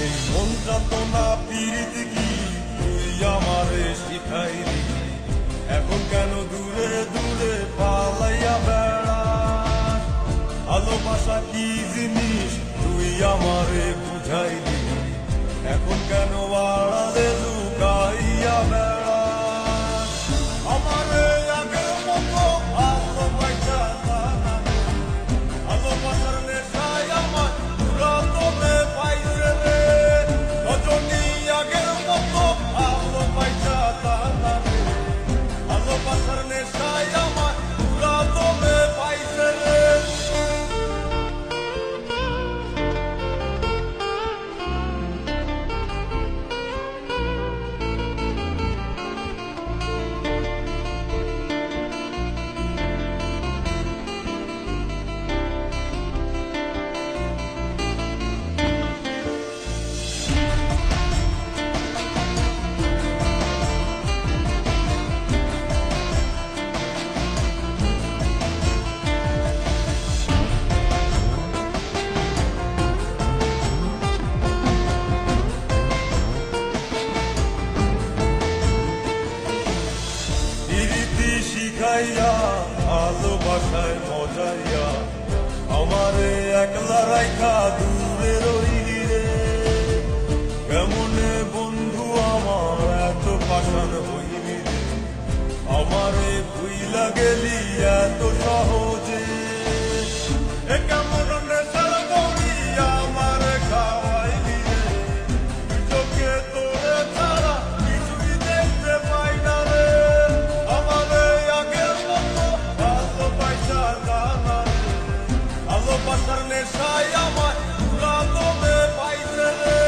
এই মন যাতনা পীড়িত কি তুই আমারে শিখাইলি, এখন কেন দূরে দূরে পালাইয়া বেড়াস? ভালোবাসা কি জিনিস তুই আমারে বুঝাইলি, এখন কেন আড়ালে লুকাইয়া বেড়াস? আমারে আগের মতো ভালোবাসা জানা নেই, ভালোবাসার নেশায় আমার পুরা তোরে পাইছে রে। রজনী আগের মতো ভালোবাসা জানা নেই, ভালোবাসার নেশায় আমার পুরা তোরে পাইছে রে। শিখাইয়া ভালোবাসায় মজাইয়া আমারে একলা রাইখা দূরে রইরে, কেমনে বন্ধু আমার এত পাষাণ হইলি রে, আমারে ভুইলা গেলি এত সহজে। এ কেমন নেশার বড়ি আমারে খাওয়াইলি রে, তুই চোখে তোরে ছাড়া কিছুই দেখতে পাই না রে। ভালোবাসার নেশায় আমার পুরা তোরে পাইছে রে।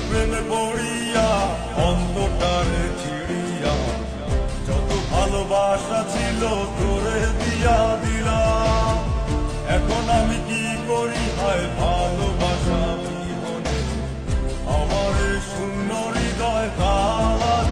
প্রেমে পড়িয়া অন্তটারে ছিড়িয়া যত ভালোবাসা ছিল